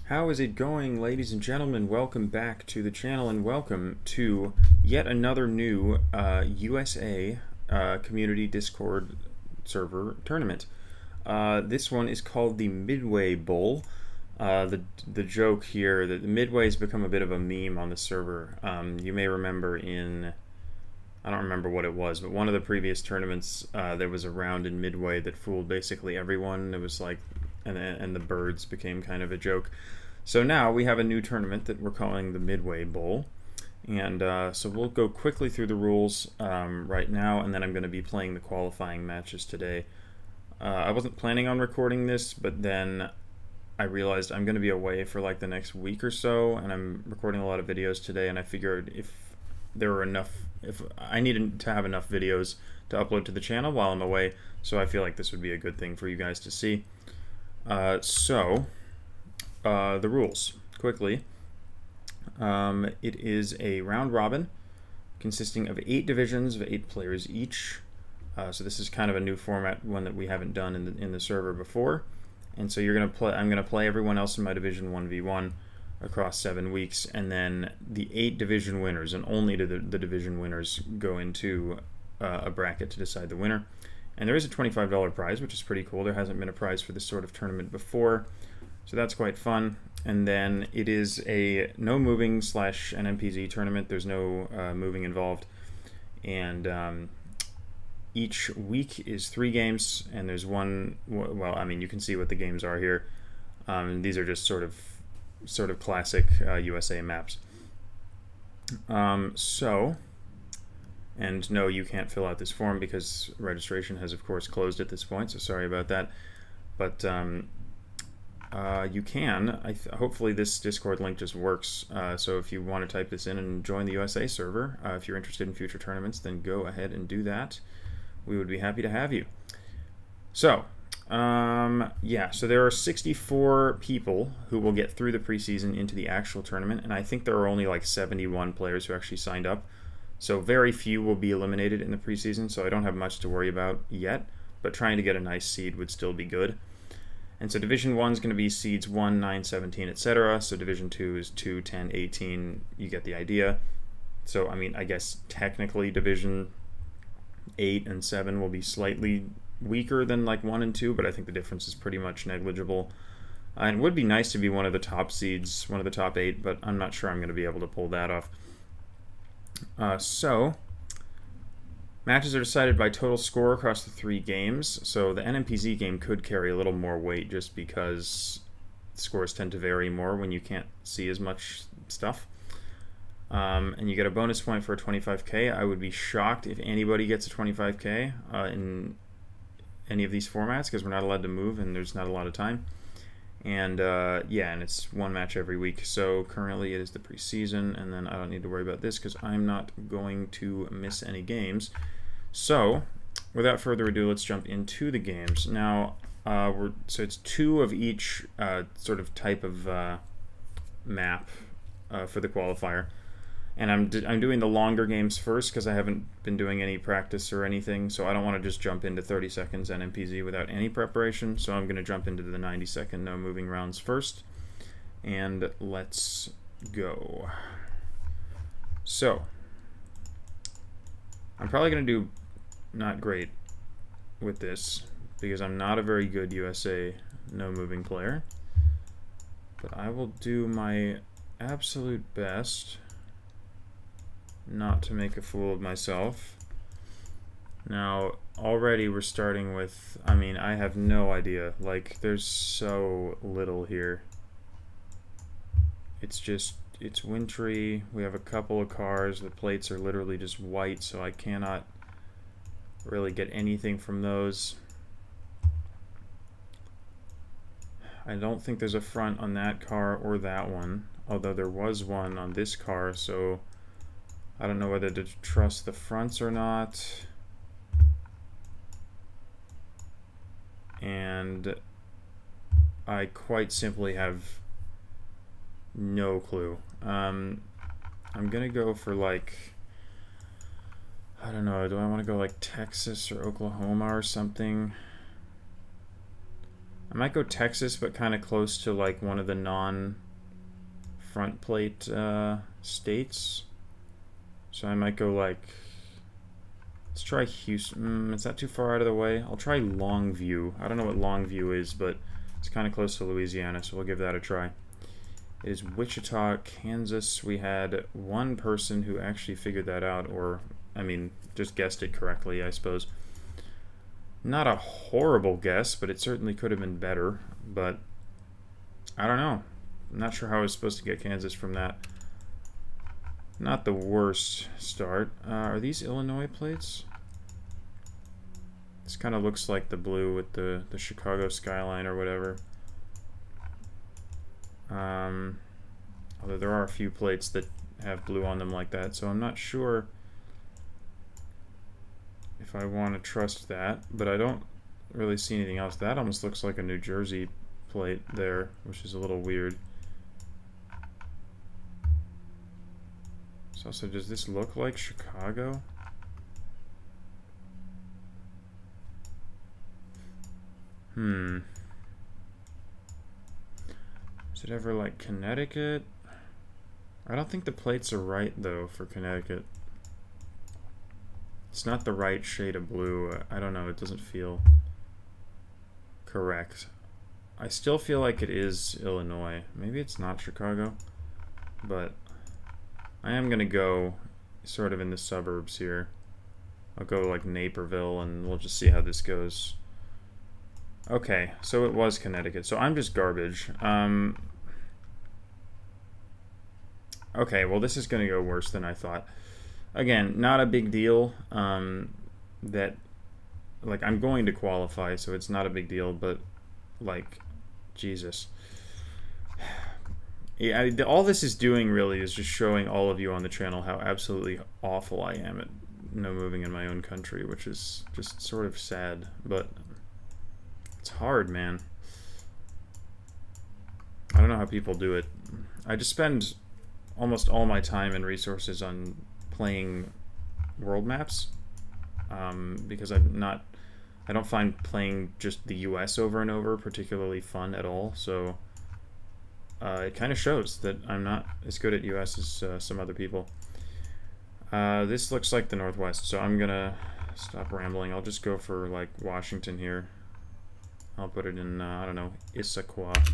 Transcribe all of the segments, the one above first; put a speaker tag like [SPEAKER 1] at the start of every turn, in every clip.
[SPEAKER 1] How is it going, ladies and gentlemen? Welcome back to the channel and welcome to yet another new USA community Discord server tournament. This one is called the Midway Bowl. The joke here that the Midway has become a bit of a meme on the server. You may remember I don't remember what it was, but one of the previous tournaments there was a round in Midway that fooled basically everyone. It was like, and the birds became kind of a joke. So now we have a new tournament that we're calling the Midway Bowl, and so we'll go quickly through the rules right now, and then I'm going to be playing the qualifying matches today. I wasn't planning on recording this, but then I realized I'm going to be away for like the next week or so, and I'm recording a lot of videos today, and I figured if I needed to have enough videos to upload to the channel while I'm away, so I feel like this would be a good thing for you guys to see. The rules, quickly. It is a round robin consisting of 8 divisions of 8 players each. So this is kind of a new format, one that we haven't done in the server before. And so I'm gonna play everyone else in my division 1v1 across 7 weeks, and then the 8 division winners, and only the division winners, go into a bracket to decide the winner. And there is a $25 prize, which is pretty cool. There hasn't been a prize for this sort of tournament before, so that's quite fun. And then it is a no moving / NMPZ tournament. There's no moving involved. And each week is 3 games, and there's one, well, I mean, you can see what the games are here. These are just sort of classic USA maps. And no, you can't fill out this form because registration has, of course, closed at this point, so sorry about that. But you can. Hopefully this Discord link just works, so if you want to type this in and join the USA server, if you're interested in future tournaments, then go ahead and do that. We would be happy to have you. So, yeah, so there are 64 people who will get through the preseason into the actual tournament, and I think there are only like 71 players who actually signed up. So very few will be eliminated in the preseason, so I don't have much to worry about yet, but trying to get a nice seed would still be good. And so Division 1 is going to be seeds 1, 9, 17, etc. So Division 2 is 2, 10, 18. You get the idea. So, I mean, I guess technically Division 8 and 7 will be slightly weaker than like 1 and 2, but I think the difference is pretty much negligible. And it would be nice to be one of the top seeds, one of the top 8, but I'm not sure I'm going to be able to pull that off. So, matches are decided by total score across the 3 games, so the NMPZ game could carry a little more weight just because scores tend to vary more when you can't see as much stuff. And you get a bonus point for a 25k. I would be shocked if anybody gets a 25k in any of these formats because we're not allowed to move and there's not a lot of time. And yeah, and it's 1 match every week. So currently it is the preseason, and then I don't need to worry about this because I'm not going to miss any games. So without further ado, let's jump into the games. Now, so it's 2 of each sort of type of map for the qualifier. And I'm doing the longer games first because I haven't been doing any practice or anything, so I don't want to just jump into 30 seconds NMPZ without any preparation, so I'm going to jump into the 90-second no moving rounds first. And let's go. So, I'm probably going to do not great with this because I'm not a very good USA no moving player, but I will do my absolute best not to make a fool of myself. Now, already we're starting with, I mean, I have no idea. Like, there's so little here. It's wintry. We have a couple of cars. The plates are literally just white, so I cannot really get anything from those. I don't think there's a front on that car or that one, although there was one on this car, so I don't know whether to trust the fronts or not. And I quite simply have no clue. I'm gonna go for like, I don't know, do I want to go like Texas or Oklahoma or something? I might go Texas, but kind of close to like one of the non-front plate states. So I might go like, let's try Houston. Is that too far out of the way? I'll try Longview. I don't know what Longview is, but it's kind of close to Louisiana, so we'll give that a try. It is Wichita, Kansas. We had one person who actually figured that out, or, I mean, just guessed it correctly, I suppose. Not a horrible guess, but it certainly could have been better. But I don't know. I'm not sure how I was supposed to get Kansas from that. Not the worst start. Are these Illinois plates? This kind of looks like the blue with the Chicago skyline or whatever. Although there are a few plates that have blue on them like that, so I'm not sure if I want to trust that, but I don't really see anything else. That almost looks like a New Jersey plate there, which is a little weird. So does this look like Chicago? Is it ever like Connecticut? I don't think the plates are right though for Connecticut. It's not the right shade of blue. I don't know, it doesn't feel correct. I still feel like it is Illinois. Maybe it's not Chicago, but I am gonna go sort of in the suburbs here. I'll go like Naperville and we'll just see how this goes. Okay, so it was Connecticut. So I'm just garbage. Okay, well this is gonna go worse than I thought. Again, not a big deal. That, like, I'm going to qualify, so it's not a big deal, but, like, Jesus. Yeah, all this is doing really is just showing all of you on the channel how absolutely awful I am at no moving in my own country, which is just sort of sad, but it's hard, man. I don't know how people do it. I just spend almost all my time and resources on playing world maps, because I don't find playing just the US over and over particularly fun at all, so it kind of shows that I'm not as good at US as some other people. This looks like the Northwest, so I'm gonna stop rambling. I'll just go for like Washington here. I'll put it in, I don't know, Issaquah.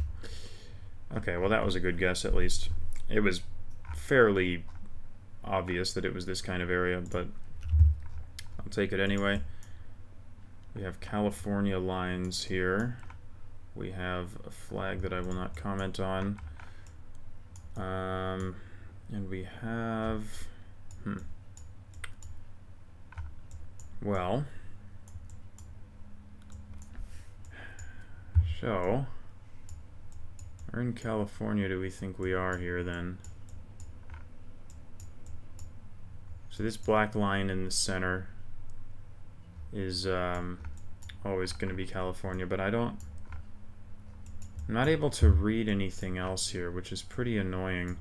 [SPEAKER 1] Okay, well that was a good guess at least. It was fairly obvious that it was this kind of area, but I'll take it anyway. We have California lines here. We have a flag that I will not comment on. And we have... Well... So... where in California do we think we are here then? So this black line in the center is always going to be California, but I'm not able to read anything else here, which is pretty annoying.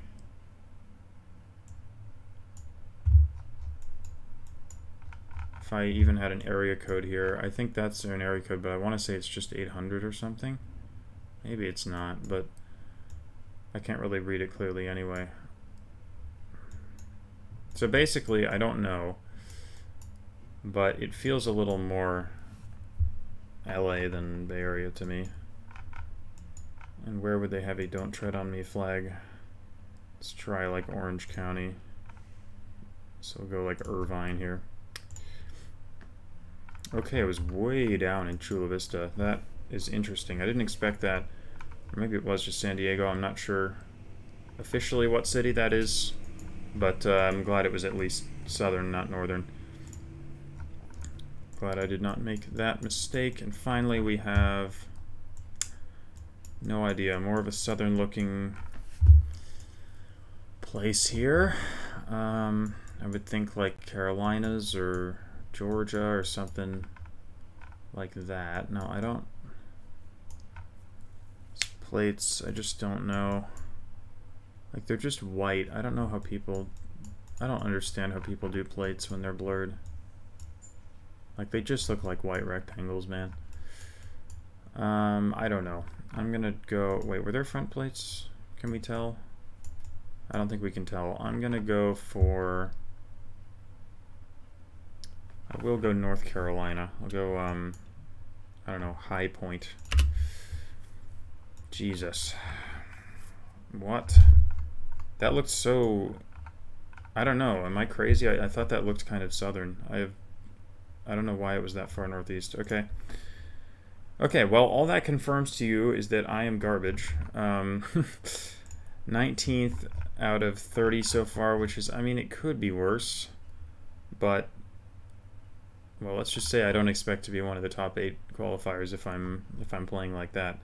[SPEAKER 1] If I even had an area code here, I think that's an area code, but I want to say it's just 800 or something. Maybe it's not, but I can't really read it clearly anyway. So basically, I don't know, but it feels a little more LA than Bay Area to me. And where would they have a "Don't Tread on Me" flag? Let's try like Orange County. So we'll go like Irvine here. Okay, it was way down in Chula Vista. That is interesting. I didn't expect that. Or maybe it was just San Diego. I'm not sure officially what city that is. But I'm glad it was at least southern, not northern. Glad I did not make that mistake. And finally we have, no idea, more of a southern looking place here. I would think like Carolinas or Georgia or something like that. No, I don't. Plates, I just don't know. Like, they're just white. I don't know how people... I don't understand how people do plates when they're blurred. Like, they just look like white rectangles, man. I don't know. I'm gonna go, wait, were there front plates? Can we tell? I don't think we can tell. I'm gonna go for, I will go North Carolina. I'll go, I don't know, High Point. Jesus. What? That looked so, I don't know, am I crazy? I thought that looked kind of southern. I don't know why it was that far northeast. Okay. Okay, well, all that confirms to you is that I am garbage. 19th out of 30 so far, which is, I mean, it could be worse, but, well, let's just say I don't expect to be one of the top 8 qualifiers if I'm playing like that.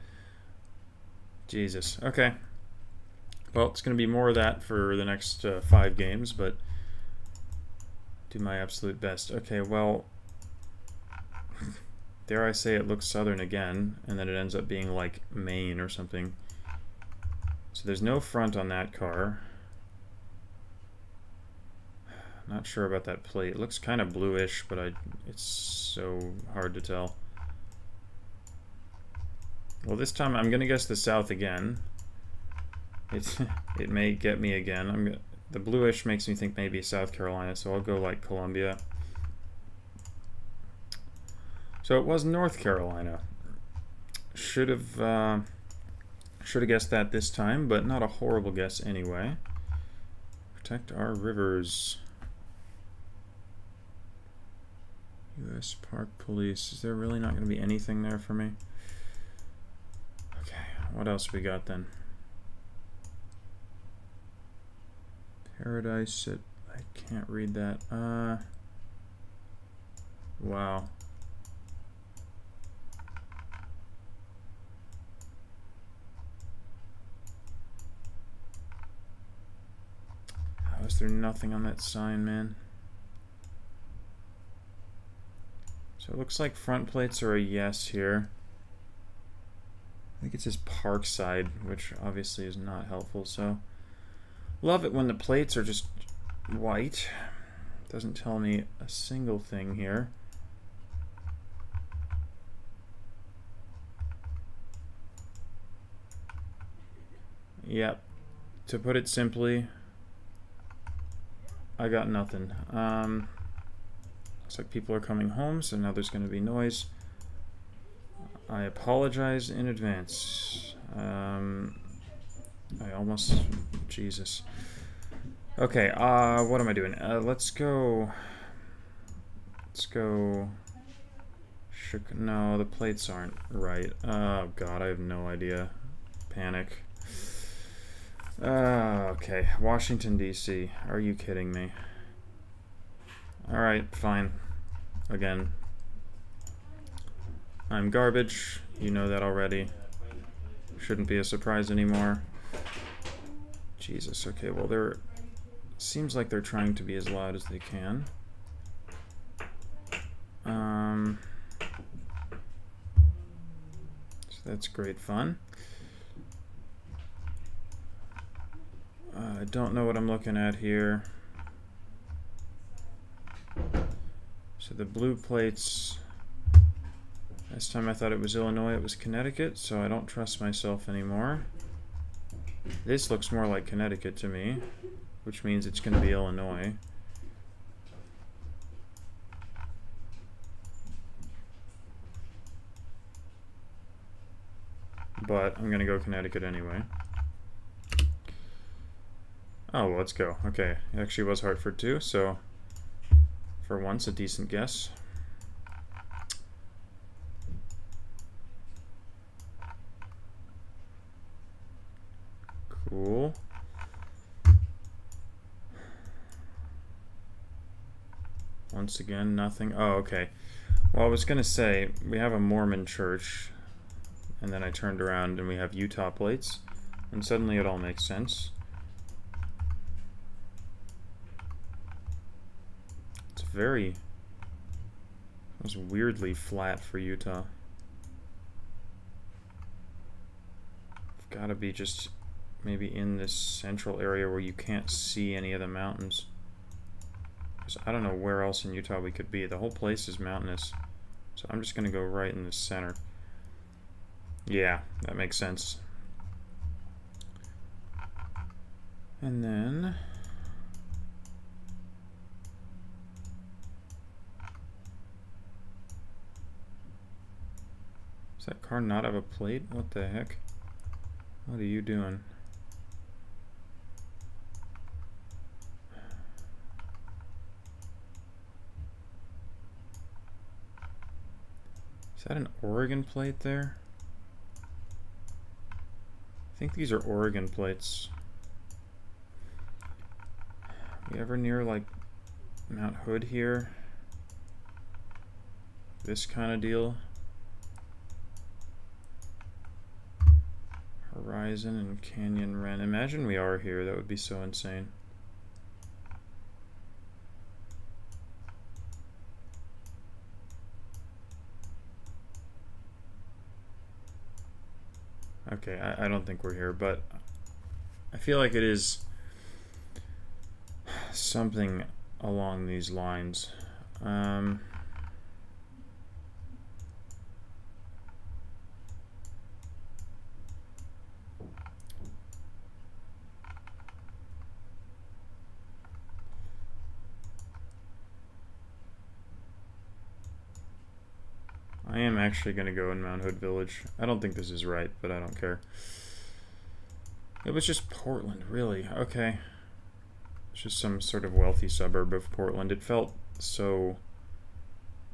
[SPEAKER 1] Jesus. Okay. Well, it's going to be more of that for the next 5 games, but do my absolute best. Okay, well, dare I say it looks southern again, and then it ends up being like Maine or something. So there's no front on that car. Not sure about that plate. It looks kind of bluish, but it's so hard to tell. Well, this time I'm going to guess the south again. It may get me again. The bluish makes me think maybe South Carolina, so I'll go like Columbia. So it was North Carolina. Should have guessed that this time, but not a horrible guess anyway. Protect our rivers. U.S. Park Police. Is there really not going to be anything there for me? Okay, what else we got then? Paradise. I can't read that. Wow. How is there nothing on that sign, man? So it looks like front plates are a yes here. I think it says Parkside, which obviously is not helpful, so love it when the plates are just white. Doesn't tell me a single thing here. Yep. To put it simply, I got nothing. Looks like people are coming home, so now there's going to be noise. I apologize in advance. I almost, Jesus. Okay, what am I doing? Let's go, no, the plates aren't right. Oh God, I have no idea. Panic. Okay, Washington, D.C. Are you kidding me? Alright, fine. Again. I'm garbage. You know that already. Shouldn't be a surprise anymore. Jesus, okay, well, seems like they're trying to be as loud as they can. So that's great fun. I don't know what I'm looking at here. So the blue plates, last time I thought it was Illinois, it was Connecticut, so I don't trust myself anymore. This looks more like Connecticut to me, which means it's going to be Illinois. But I'm going to go Connecticut anyway. Oh, well, let's go. Okay, it actually was Hartford too, so for once a decent guess. Cool. Once again, nothing. Oh, okay. Well, I was going to say, we have a Mormon church, and then I turned around and we have Utah plates, and suddenly it all makes sense. It's very, it was weirdly flat for Utah. It's got to be just maybe in this central area where you can't see any of the mountains. I don't know where else in Utah we could be. The whole place is mountainous. So I'm just going to go right in the center. Yeah, that makes sense. And then does that car not have a plate? What the heck? What are you doing? Is that an Oregon plate there? I think these are Oregon plates. We ever near like Mount Hood here? This kind of deal? Horizon and Canyon Wren. Imagine we are here. That would be so insane. Okay, I don't think we're here, but I feel like it is something along these lines. I am actually going to go in Mount Hood Village. I don't think this is right, but I don't care. It was just Portland, really. Okay. It's just some sort of wealthy suburb of Portland. It felt so,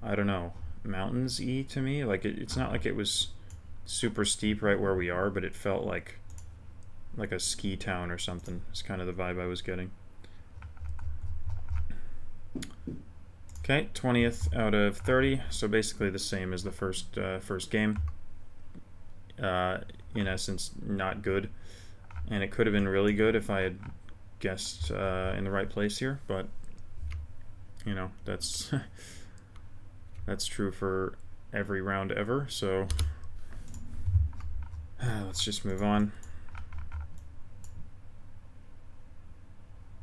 [SPEAKER 1] I don't know, mountains-y to me. Like, it's not like it was super steep right where we are, but it felt like a ski town or something. It's kind of the vibe I was getting. Okay, 20th out of 30, so basically the same as the first game. In essence, not good, and it could have been really good if I had guessed in the right place here. But you know, that's that's true for every round ever. So let's just move on.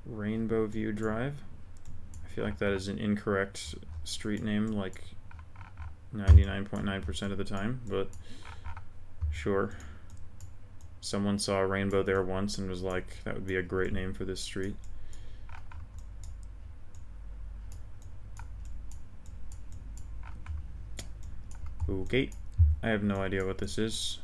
[SPEAKER 1] Rainbow View Drive. I feel like that is an incorrect street name, like 99.9% of the time, but sure. Someone saw a rainbow there once and was like, that would be a great name for this street. Okay, I have no idea what this is.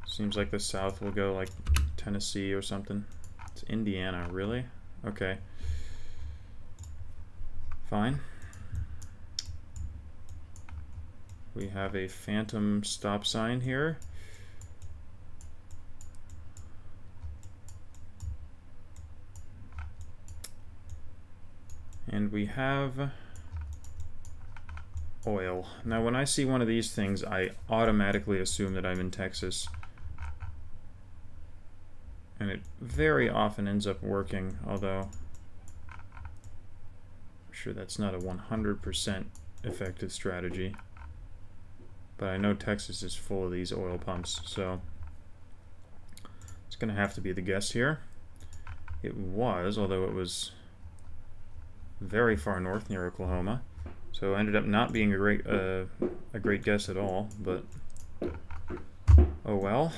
[SPEAKER 1] Seems like the south will go like Tennessee or something. It's Indiana, really? Okay. Fine. We have a phantom stop sign here. And we have oil. Now when I see one of these things, I automatically assume that I'm in Texas. And it very often ends up working, although I'm sure that's not a 100% effective strategy. But I know Texas is full of these oil pumps, so it's going to have to be the guess here. It was, although it was very far north near Oklahoma, so it ended up not being a great guess at all, but oh well.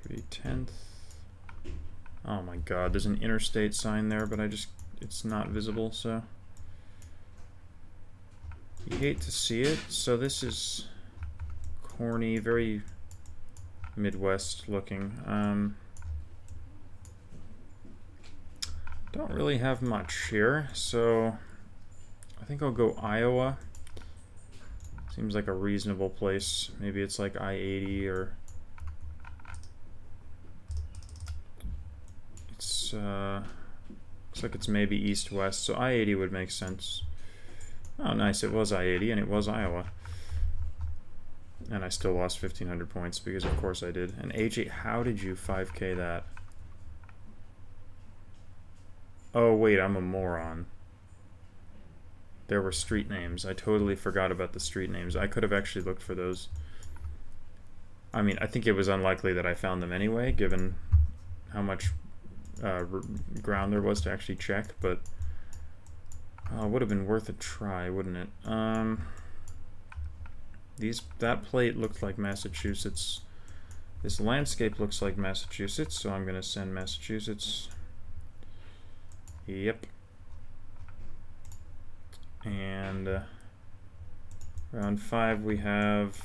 [SPEAKER 1] 3/10. Oh my god, there's an interstate sign there, but it's not visible, so you hate to see it. So this is corny, very Midwest looking. Don't really have much here, so I think I'll go Iowa. Seems like a reasonable place. Maybe it's like I-80 or it's looks like it's maybe east-west, so I-80 would make sense. Oh, nice, it was I-80 and it was Iowa. And I still lost 1,500 points because of course I did. And AJ, how did you 5K that? Oh wait, I'm a moron. There were street names. I totally forgot about the street names. I could have actually looked for those. I mean, I think it was unlikely that I found them anyway, given how much ground there was to actually check, but it would have been worth a try, wouldn't it? That plate looked like Massachusetts. This landscape looks like Massachusetts, so I'm going to send Massachusetts. Yep. And round 5 we have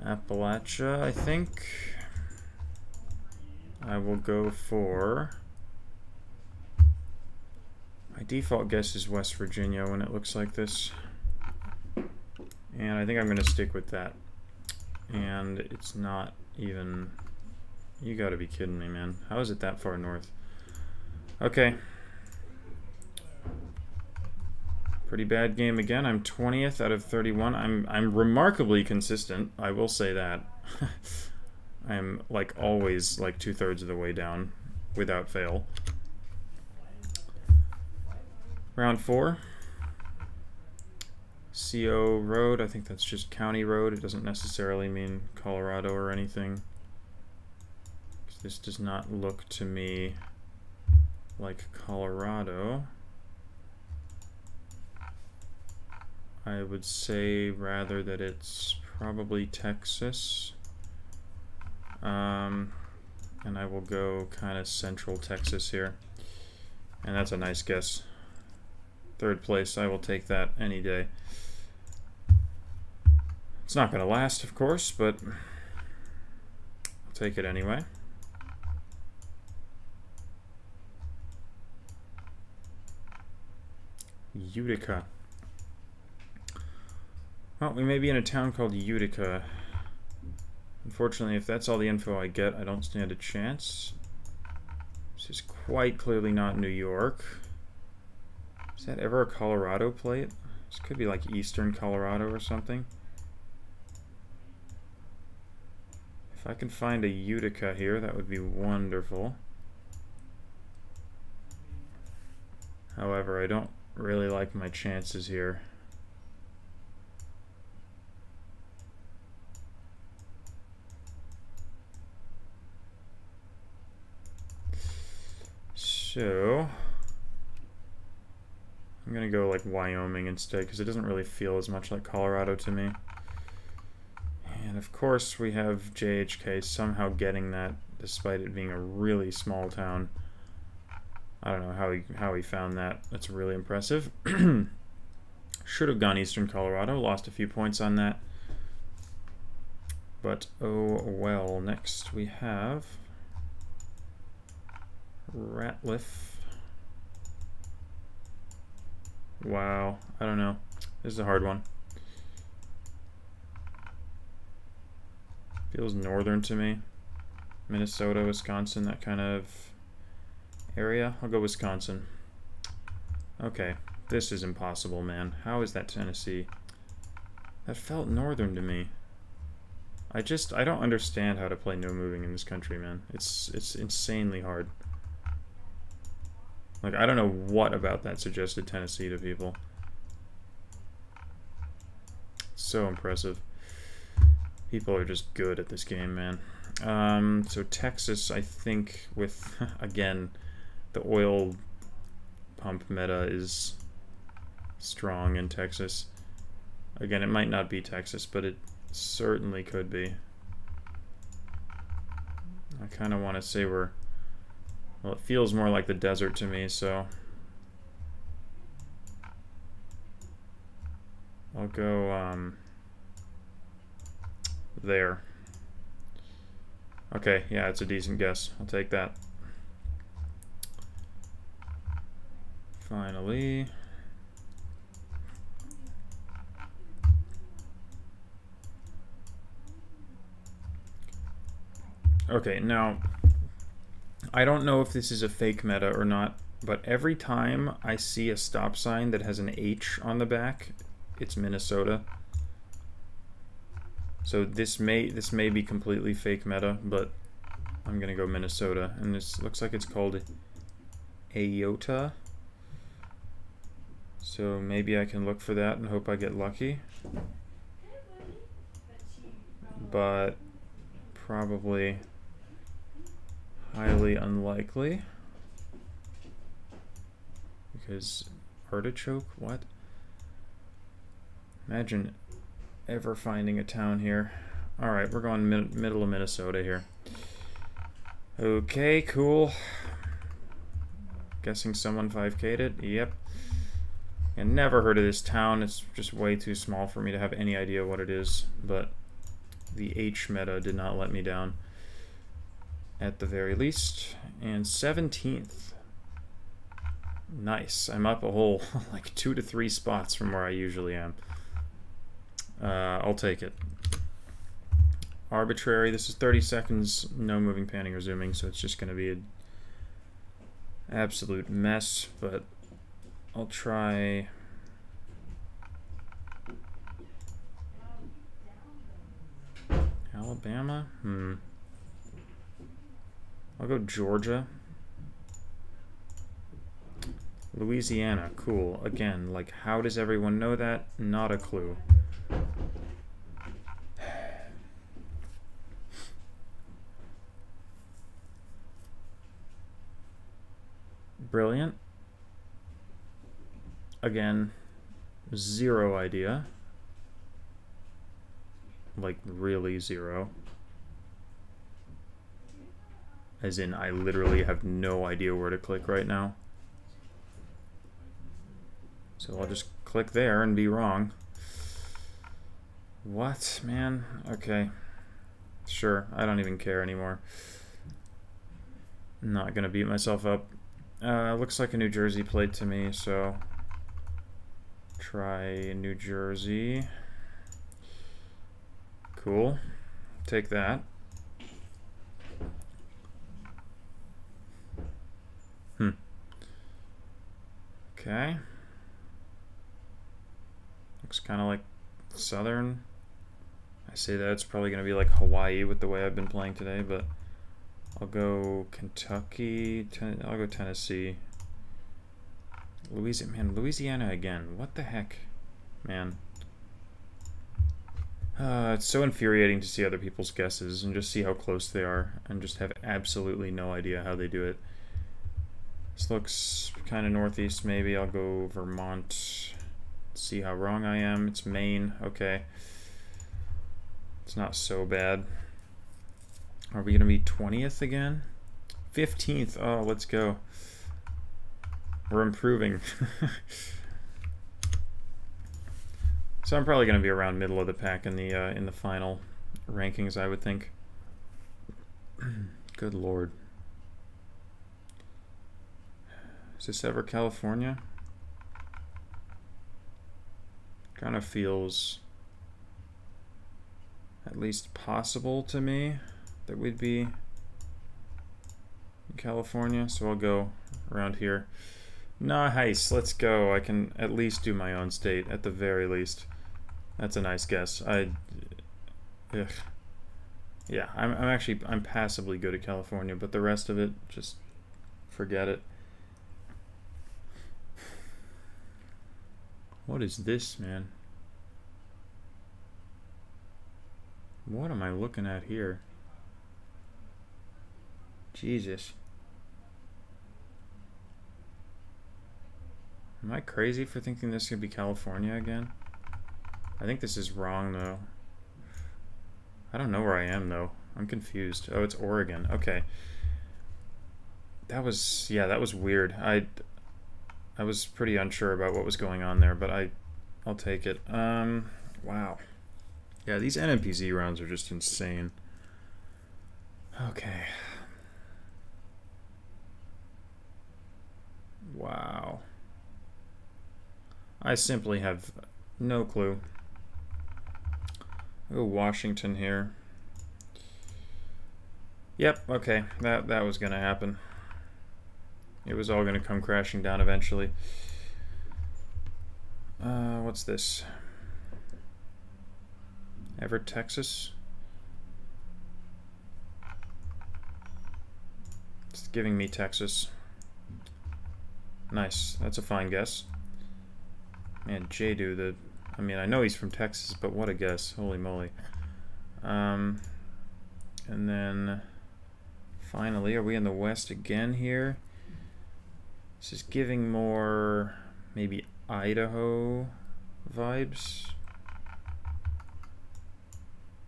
[SPEAKER 1] Appalachia, I think. I will go for... My default guess is West Virginia when it looks like this. And I think I'm going to stick with that. And it's not even... You gotta be kidding me, man. How is it that far north? Okay. Pretty bad game again. I'm 20th out of 31. I'm remarkably consistent, I will say that. I'm like always like 2/3 of the way down without fail. Round 4. CO Road, I think that's just County Road. It doesn't necessarily mean Colorado or anything. This does not look to me like Colorado. I would say rather that it's probably Texas. And I will go kind of central Texas here. And that's a nice guess. 3rd place, I will take that any day. It's not going to last, of course, but I'll take it anyway. Utica. Well, we may be in a town called Utica. Unfortunately, if that's all the info I get, I don't stand a chance. This is quite clearly not New York. Is that ever a Colorado plate? This could be like Eastern Colorado or something. If I can find a Utica here, that would be wonderful. However, I don't really like my chances here. So I'm gonna go like Wyoming instead because it doesn't really feel as much like Colorado to me. And of course we have JHK somehow getting that despite it being a really small town. I don't know how he found that. That's really impressive. Should have gone Eastern Colorado. Lost a few points on that. But oh well. Next we have Ratliff. Wow. I don't know. This is a hard one. Feels northern to me. Minnesota, Wisconsin, that kind of area. I'll go Wisconsin. Okay, this is impossible, man. How is that Tennessee? That felt northern to me. I don't understand how to play no moving in this country, man. It's insanely hard. Like, I don't know what about that suggested Tennessee to people. So impressive. People are just good at this game, man. So Texas, I think, with, again, the oil pump meta is strong in Texas. Again, it might not be Texas, but it certainly could be. I kind of want to say we're... Well, it feels more like the desert to me, so... I'll go, there. Okay, yeah, it's a decent guess. I'll take that. Finally... Okay, now... I don't know if this is a fake meta or not, but every time I see a stop sign that has an H on the back, it's Minnesota. So this may be completely fake meta, but I'm gonna go Minnesota, and this looks like it's called Ayota. So maybe I can look for that and hope I get lucky. But probably highly unlikely. Because artichoke? What? Imagine ever finding a town here. Alright, we're going middle of Minnesota here. Okay, cool. Guessing someone 5K'd it? Yep. I never heard of this town. It's just way too small for me to have any idea what it is. But the H meta did not let me down. At the very least. And 17th. Nice. I'm up a whole like 2 to 3 spots from where I usually am. I'll take it. Arbitrary. This is 30 seconds, no moving, panning, or zooming, so it's just going to be an absolute mess, but I'll try... Alabama? I'll go Georgia. Louisiana, cool. Again, like, how does everyone know that? Not a clue. Brilliant. Again, zero idea. Like, really zero. As in, I literally have no idea where to click right now. So I'll just click there and be wrong. What, man? Okay. Sure, I don't even care anymore. Not gonna beat myself up. Looks like a New Jersey plate to me, so try New Jersey. Cool. Take that. Okay. Looks kind of like southern. I say that it's probably going to be like Hawaii with the way I've been playing today, but I'll go Kentucky. I'll go Tennessee. Louisiana again. What the heck, man? It's so infuriating to see other people's guesses and just see how close they are and just have absolutely no idea how they do it. This looks kind of northeast, maybe. I'll go Vermont. See how wrong I am. It's Maine. Okay. It's not so bad. Are we going to be 20th again? 15th. Oh, let's go. We're improving. So I'm probably going to be around middle of the pack in the final rankings, I would think. Good lord. Is this ever California? Kind of feels at least possible to me that we'd be in California, so I'll go around here. Nice, let's go. I can at least do my own state at the very least. That's a nice guess. Yeah, I'm passably good at California, but the rest of it, just forget it. What is this, man? What am I looking at here? Jesus. Am I crazy for thinking this could be California again? I think this is wrong, though. I don't know where I am, though. I'm confused. Oh, it's Oregon. Okay. That was, yeah, that was weird. I was pretty unsure about what was going on there, but I'll take it. Wow. Yeah, these NMPZ rounds are just insane. Okay. Wow. I simply have no clue. Oh, Washington here. Yep, okay. That was gonna happen. It was all gonna come crashing down eventually. What's this? Everett, Texas? It's giving me Texas. Nice. That's a fine guess. Man, Jadu, I mean, I know he's from Texas, but what a guess. Holy moly. And then finally, are we in the West again here? This is giving more maybe Idaho vibes.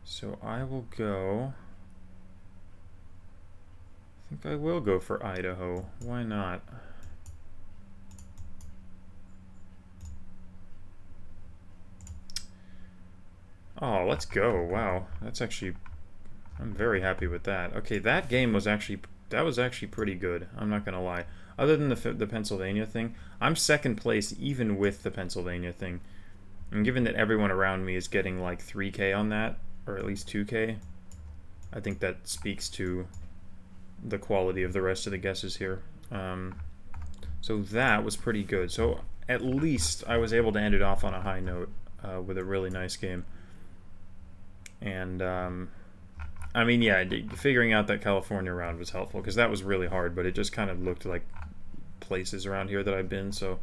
[SPEAKER 1] So I will go. I think I will go for Idaho. Why not? Oh, let's go. Wow. That's actually, I'm very happy with that. Okay, that game was actually, pretty good. I'm not going to lie. Other than the Pennsylvania thing, I'm second place even with the Pennsylvania thing. And given that everyone around me is getting like 3K on that, or at least 2K, I think that speaks to the quality of the rest of the guesses here. So that was pretty good. So at least I was able to end it off on a high note with a really nice game. And I mean, yeah, figuring out that California round was helpful because that was really hard, but it just kind of looked like places around here that I've been. So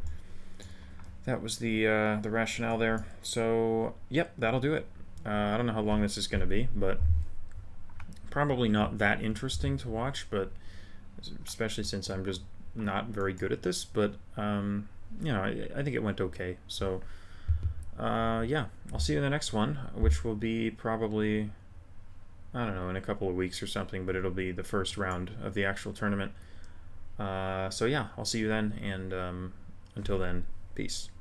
[SPEAKER 1] that was the rationale there. So yep, that'll do it. I don't know how long this is going to be, but probably not that interesting to watch, but especially since I'm just not very good at this. But you know, I think it went okay. So yeah, I'll see you in the next one, which will be probably, I don't know, in a couple of weeks or something, but it'll be the first round of the actual tournament. So yeah, I'll see you then, and until then, peace.